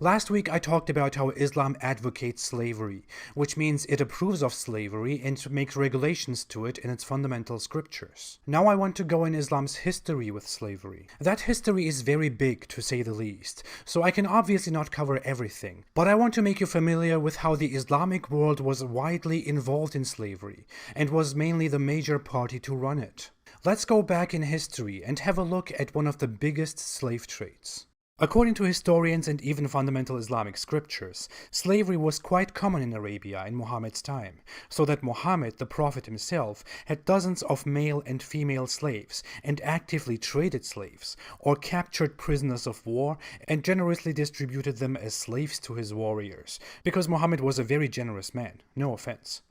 Last week I talked about how Islam advocates slavery, which means it approves of slavery and makes regulations to it in its fundamental scriptures. Now I want to go in Islam's history with slavery. That history is very big, to say the least, so I can obviously not cover everything, but I want to make you familiar with how the Islamic world was widely involved in slavery, and was mainly the major party to run it. Let's go back in history and have a look at one of the biggest slave trades. According to historians and even fundamental Islamic scriptures, slavery was quite common in Arabia in Muhammad's time, so that Muhammad, the Prophet himself, had dozens of male and female slaves and actively traded slaves, or captured prisoners of war and generously distributed them as slaves to his warriors, because Muhammad was a very generous man, no offense.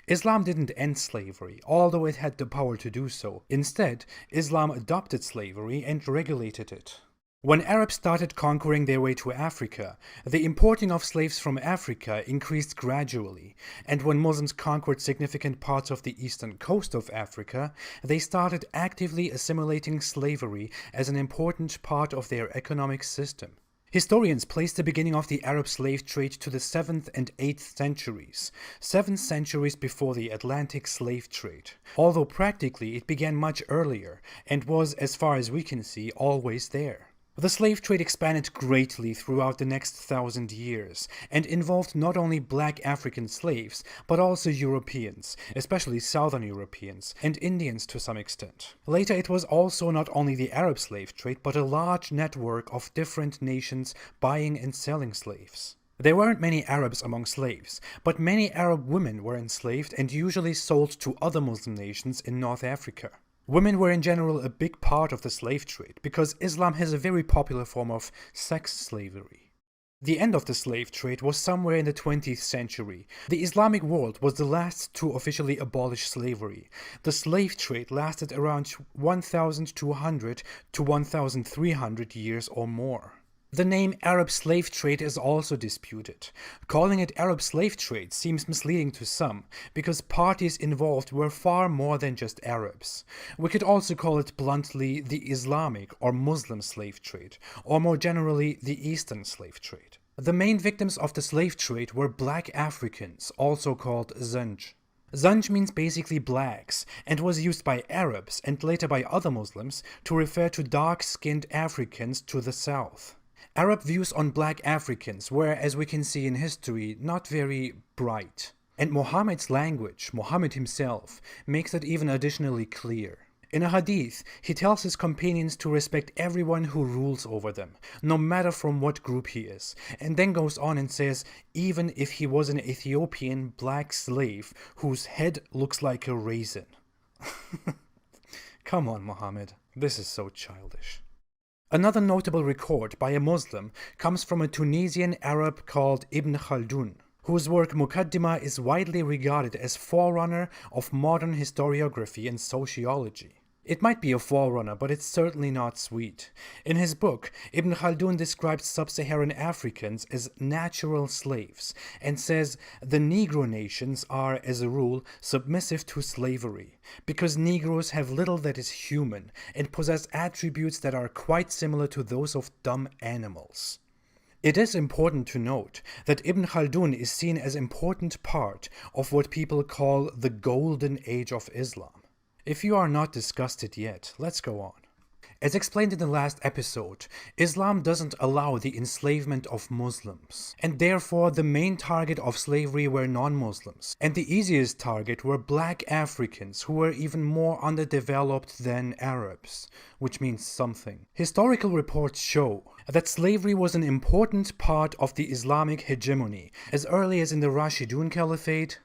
Islam didn't end slavery, although it had the power to do so. Instead, Islam adopted slavery and regulated it. When Arabs started conquering their way to Africa, the importing of slaves from Africa increased gradually, and when Muslims conquered significant parts of the eastern coast of Africa, they started actively assimilating slavery as an important part of their economic system. Historians place the beginning of the Arab slave trade to the 7th and 8th centuries, 7 centuries before the Atlantic slave trade, although practically it began much earlier and was, as far as we can see, always there. The slave trade expanded greatly throughout the next 1,000 years and involved not only black African slaves, but also Europeans, especially Southern Europeans, and Indians to some extent. Later it was also not only the Arab slave trade, but a large network of different nations buying and selling slaves. There weren't many Arabs among slaves, but many Arab women were enslaved and usually sold to other Muslim nations in North Africa. Women were in general a big part of the slave trade because Islam has a very popular form of sex slavery. The end of the slave trade was somewhere in the 20th century. The Islamic world was the last to officially abolish slavery. The slave trade lasted around 1,200 to 1,300 years or more. The name Arab slave trade is also disputed. Calling it Arab slave trade seems misleading to some, because parties involved were far more than just Arabs. We could also call it bluntly the Islamic or Muslim slave trade, or more generally the Eastern slave trade. The main victims of the slave trade were black Africans, also called Zanj. Zanj means basically blacks, and was used by Arabs and later by other Muslims to refer to dark-skinned Africans to the south. Arab views on black Africans were, as we can see in history, not very bright. And Muhammad's language, Muhammad himself, makes it even additionally clear. In a hadith, he tells his companions to respect everyone who rules over them, no matter from what group he is, and then goes on and says, even if he was an Ethiopian black slave whose head looks like a raisin. Come on, Muhammad, this is so childish. Another notable record by a Muslim comes from a Tunisian Arab called Ibn Khaldun, whose work Muqaddimah is widely regarded as forerunner of modern historiography and sociology. It might be a forerunner, but it's certainly not sweet. In his book, Ibn Khaldun describes sub-Saharan Africans as natural slaves and says the Negro nations are, as a rule, submissive to slavery, because Negroes have little that is human and possess attributes that are quite similar to those of dumb animals. It is important to note that Ibn Khaldun is seen as an important part of what people call the Golden Age of Islam. If you are not disgusted yet, let's go on. As explained in the last episode, Islam doesn't allow the enslavement of Muslims, and therefore the main target of slavery were non-Muslims, and the easiest target were black Africans who were even more underdeveloped than Arabs, which means something. Historical reports show that slavery was an important part of the Islamic hegemony as early as in the Rashidun Caliphate,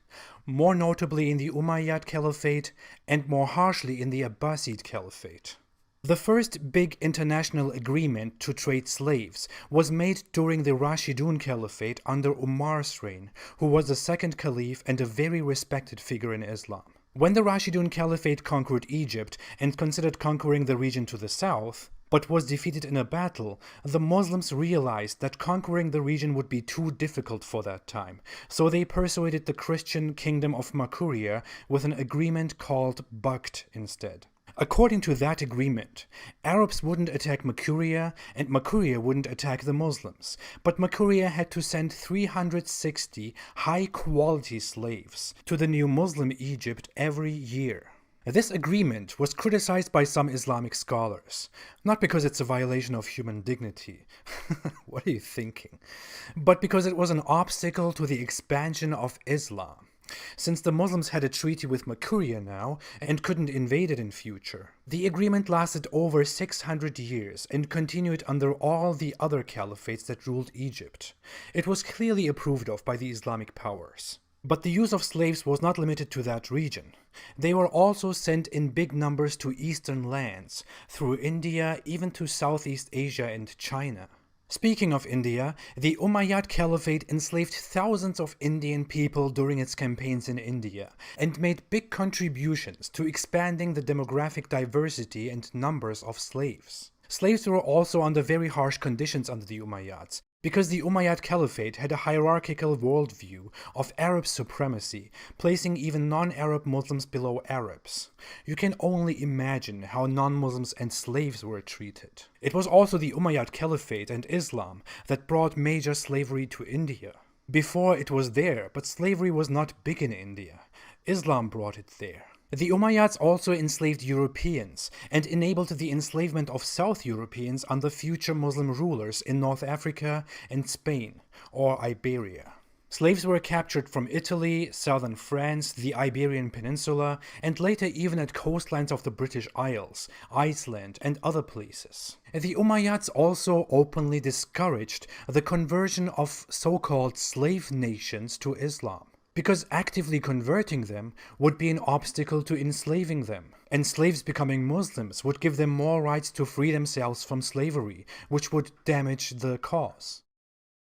more notably in the Umayyad Caliphate, and more harshly in the Abbasid Caliphate. The first big international agreement to trade slaves was made during the Rashidun Caliphate under Umar's reign, who was the second caliph and a very respected figure in Islam. When the Rashidun Caliphate conquered Egypt and considered conquering the region to the south, but was defeated in a battle, the Muslims realized that conquering the region would be too difficult for that time, so they persuaded the Christian kingdom of Makuria with an agreement called Bakt instead. According to that agreement, Arabs wouldn't attack Makuria and Makuria wouldn't attack the Muslims, but Makuria had to send 360 high-quality slaves to the new Muslim Egypt every year. This agreement was criticized by some Islamic scholars, not because it's a violation of human dignity, what are you thinking, but because it was an obstacle to the expansion of Islam, since the Muslims had a treaty with Makuria now and couldn't invade it in future. The agreement lasted over 600 years and continued under all the other caliphates that ruled Egypt. It was clearly approved of by the Islamic powers. But the use of slaves was not limited to that region. They were also sent in big numbers to eastern lands, through India, even to Southeast Asia and China. Speaking of India, the Umayyad Caliphate enslaved thousands of Indian people during its campaigns in India and made big contributions to expanding the demographic diversity and numbers of slaves. Slaves were also under very harsh conditions under the Umayyads, because the Umayyad Caliphate had a hierarchical worldview of Arab supremacy, placing even non-Arab Muslims below Arabs. You can only imagine how non-Muslims and slaves were treated. It was also the Umayyad Caliphate and Islam that brought major slavery to India. Before it was there, but slavery was not big in India. Islam brought it there. The Umayyads also enslaved Europeans and enabled the enslavement of South Europeans under future Muslim rulers in North Africa and Spain, or Iberia. Slaves were captured from Italy, southern France, the Iberian Peninsula, and later even at coastlines of the British Isles, Iceland, and other places. The Umayyads also openly discouraged the conversion of so-called slave nations to Islam, because actively converting them would be an obstacle to enslaving them, and slaves becoming Muslims would give them more rights to free themselves from slavery, which would damage the cause.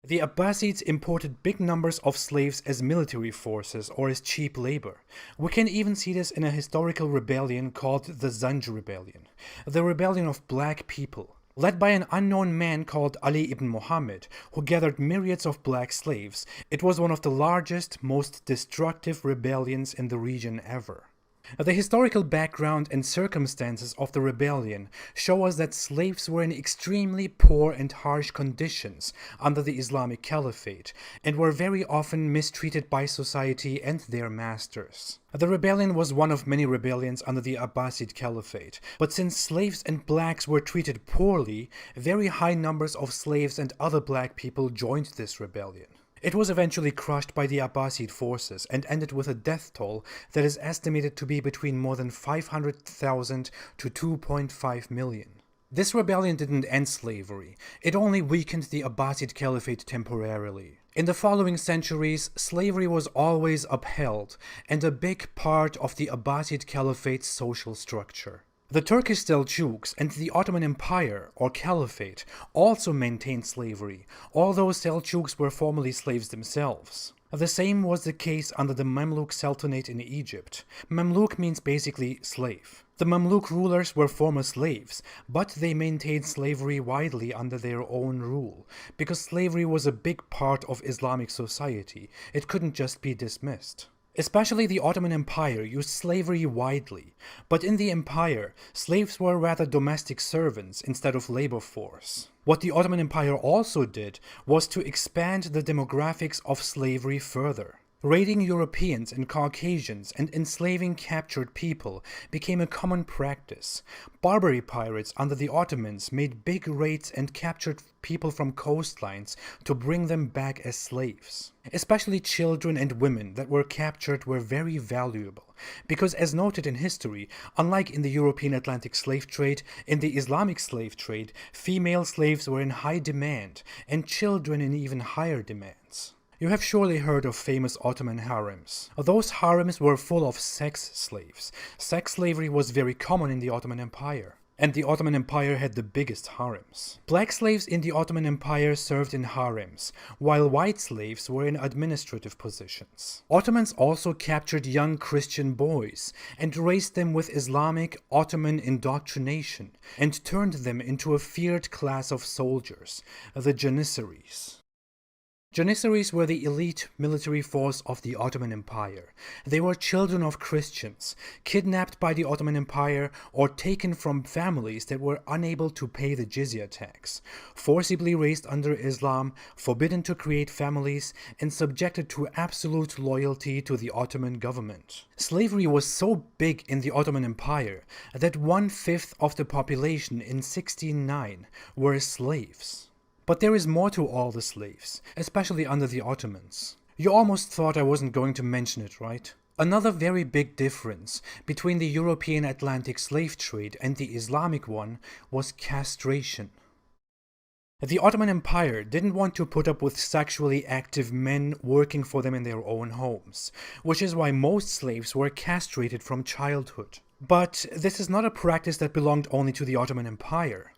The Abbasids imported big numbers of slaves as military forces or as cheap labor. We can even see this in a historical rebellion called the Zanj Rebellion, the rebellion of black people. Led by an unknown man called Ali ibn Muhammad, who gathered myriads of black slaves, it was one of the largest, most destructive rebellions in the region ever. The historical background and circumstances of the rebellion show us that slaves were in extremely poor and harsh conditions under the Islamic Caliphate, and were very often mistreated by society and their masters. The rebellion was one of many rebellions under the Abbasid Caliphate, but since slaves and blacks were treated poorly, very high numbers of slaves and other black people joined this rebellion. It was eventually crushed by the Abbasid forces and ended with a death toll that is estimated to be between more than 500,000 to 2.5 million. This rebellion didn't end slavery, it only weakened the Abbasid Caliphate temporarily. In the following centuries, slavery was always upheld and a big part of the Abbasid Caliphate's social structure. The Turkish Seljuks and the Ottoman Empire, or Caliphate, also maintained slavery, although Seljuks were formerly slaves themselves. The same was the case under the Mamluk Sultanate in Egypt. Mamluk means basically slave. The Mamluk rulers were former slaves, but they maintained slavery widely under their own rule, because slavery was a big part of Islamic society. It couldn't just be dismissed. Especially the Ottoman Empire used slavery widely, but in the empire, slaves were rather domestic servants instead of labor force. What the Ottoman Empire also did was to expand the demographics of slavery further. Raiding Europeans and Caucasians and enslaving captured people became a common practice. Barbary pirates under the Ottomans made big raids and captured people from coastlines to bring them back as slaves. Especially children and women that were captured were very valuable, because as noted in history, unlike in the European Atlantic slave trade, in the Islamic slave trade, female slaves were in high demand, and children in even higher demands. You have surely heard of famous Ottoman harems. Those harems were full of sex slaves. Sex slavery was very common in the Ottoman Empire, and the Ottoman Empire had the biggest harems. Black slaves in the Ottoman Empire served in harems, while white slaves were in administrative positions. Ottomans also captured young Christian boys and raised them with Islamic Ottoman indoctrination and turned them into a feared class of soldiers, the Janissaries. Janissaries were the elite military force of the Ottoman Empire. They were children of Christians, kidnapped by the Ottoman Empire or taken from families that were unable to pay the jizya tax, forcibly raised under Islam, forbidden to create families, and subjected to absolute loyalty to the Ottoman government. Slavery was so big in the Ottoman Empire that 1/5 of the population in 1609 were slaves. But there is more to all the slaves, especially under the Ottomans. You almost thought I wasn't going to mention it, right? Another very big difference between the European Atlantic slave trade and the Islamic one was castration. The Ottoman Empire didn't want to put up with sexually active men working for them in their own homes, which is why most slaves were castrated from childhood. But this is not a practice that belonged only to the Ottoman Empire.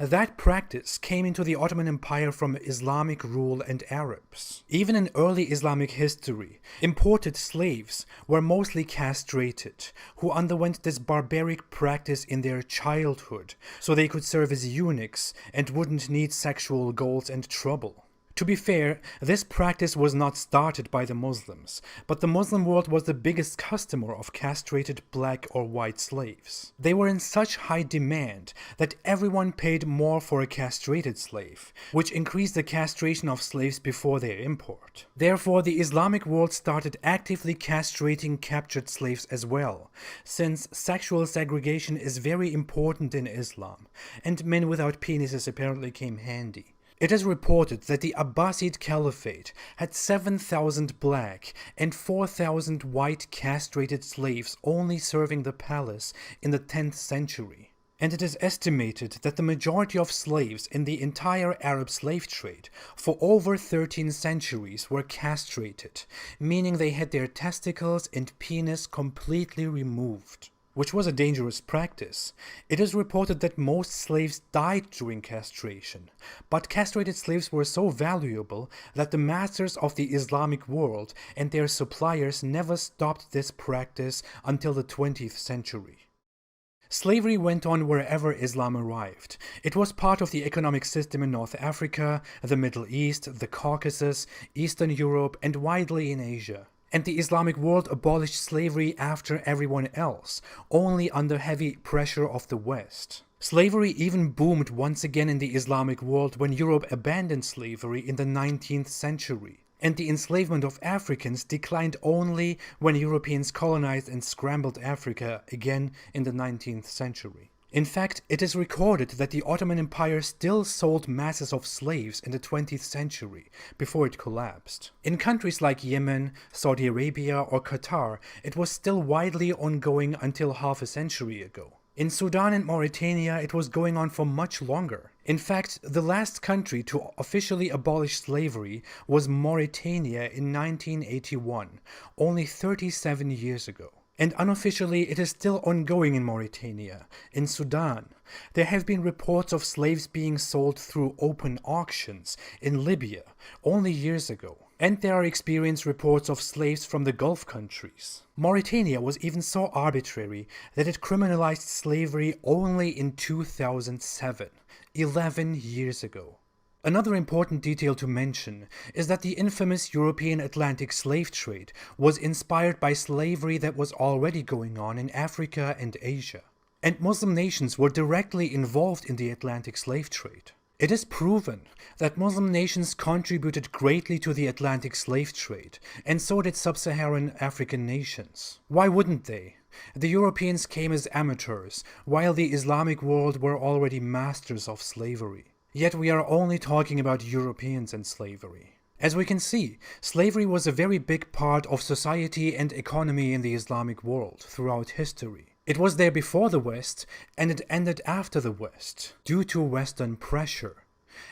That practice came into the Ottoman Empire from Islamic rule and Arabs. Even in early Islamic history, imported slaves were mostly castrated, who underwent this barbaric practice in their childhood, so they could serve as eunuchs and wouldn't need sexual goals and trouble. To be fair, this practice was not started by the Muslims, but the Muslim world was the biggest customer of castrated black or white slaves. They were in such high demand that everyone paid more for a castrated slave, which increased the castration of slaves before their import. Therefore, the Islamic world started actively castrating captured slaves as well, since sexual segregation is very important in Islam, and men without penises apparently came handy. It is reported that the Abbasid Caliphate had 7,000 black and 4,000 white castrated slaves only serving the palace in the 10th century. And it is estimated that the majority of slaves in the entire Arab slave trade for over 13 centuries were castrated, meaning they had their testicles and penis completely removed, which was a dangerous practice. It is reported that most slaves died during castration, but castrated slaves were so valuable that the masters of the Islamic world and their suppliers never stopped this practice until the 20th century. Slavery went on wherever Islam arrived. It was part of the economic system in North Africa, the Middle East, the Caucasus, Eastern Europe, and widely in Asia. And the Islamic world abolished slavery after everyone else, only under heavy pressure of the West. Slavery even boomed once again in the Islamic world when Europe abandoned slavery in the 19th century. And the enslavement of Africans declined only when Europeans colonized and scrambled Africa again in the 19th century. In fact, it is recorded that the Ottoman Empire still sold masses of slaves in the 20th century, before it collapsed. In countries like Yemen, Saudi Arabia, or Qatar, it was still widely ongoing until half a century ago. In Sudan and Mauritania, it was going on for much longer. In fact, the last country to officially abolish slavery was Mauritania in 1981, only 37 years ago. And unofficially, it is still ongoing in Mauritania. In Sudan, there have been reports of slaves being sold through open auctions in Libya only years ago. And there are experienced reports of slaves from the Gulf countries. Mauritania was even so arbitrary that it criminalized slavery only in 2007, 11 years ago. Another important detail to mention is that the infamous European Atlantic slave trade was inspired by slavery that was already going on in Africa and Asia. And Muslim nations were directly involved in the Atlantic slave trade. It is proven that Muslim nations contributed greatly to the Atlantic slave trade, and so did sub-Saharan African nations. Why wouldn't they? The Europeans came as amateurs, while the Islamic world were already masters of slavery. Yet we are only talking about Europeans and slavery. As we can see, slavery was a very big part of society and economy in the Islamic world throughout history. It was there before the West, and it ended after the West, due to Western pressure.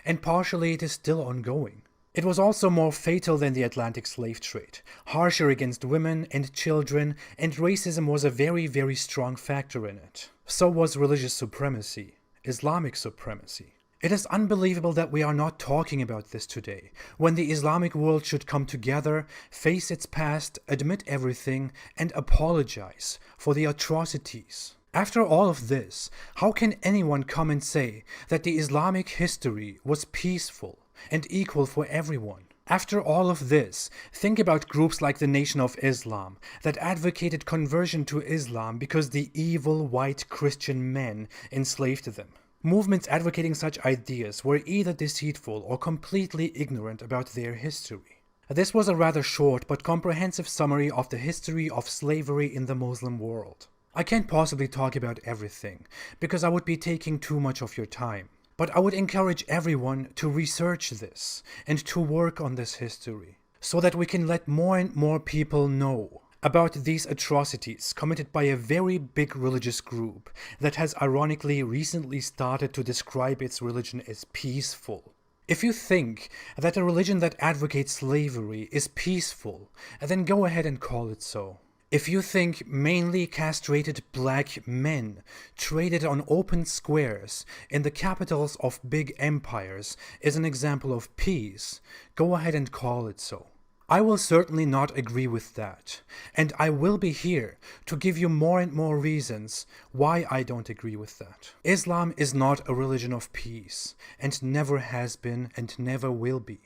And partially it is still ongoing. It was also more fatal than the Atlantic slave trade, harsher against women and children, and racism was a very, very strong factor in it. So was religious supremacy, Islamic supremacy. It is unbelievable that we are not talking about this today, when the Islamic world should come together, face its past, admit everything, and apologize for the atrocities. After all of this, how can anyone come and say that the Islamic history was peaceful and equal for everyone? After all of this, think about groups like the Nation of Islam that advocated conversion to Islam because the evil white Christian men enslaved them. Movements advocating such ideas were either deceitful or completely ignorant about their history. This was a rather short but comprehensive summary of the history of slavery in the Muslim world. I can't possibly talk about everything, because I would be taking too much of your time. But I would encourage everyone to research this and to work on this history, so that we can let more and more people know about these atrocities committed by a very big religious group that has ironically recently started to describe its religion as peaceful. If you think that a religion that advocates slavery is peaceful, then go ahead and call it so. If you think mainly castrated black men traded on open squares in the capitals of big empires is an example of peace, go ahead and call it so. I will certainly not agree with that, and I will be here to give you more and more reasons why I don't agree with that. Islam is not a religion of peace, and never has been and never will be.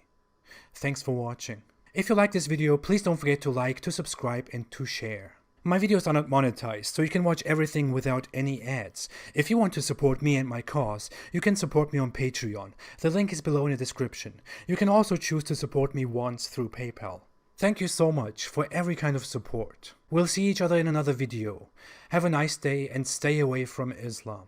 Thanks for watching. If you like this video, please don't forget to like, to subscribe, and to share. My videos are not monetized, so you can watch everything without any ads. If you want to support me and my cause, you can support me on Patreon. The link is below in the description. You can also choose to support me once through PayPal. Thank you so much for every kind of support. We'll see each other in another video. Have a nice day and stay away from Islam.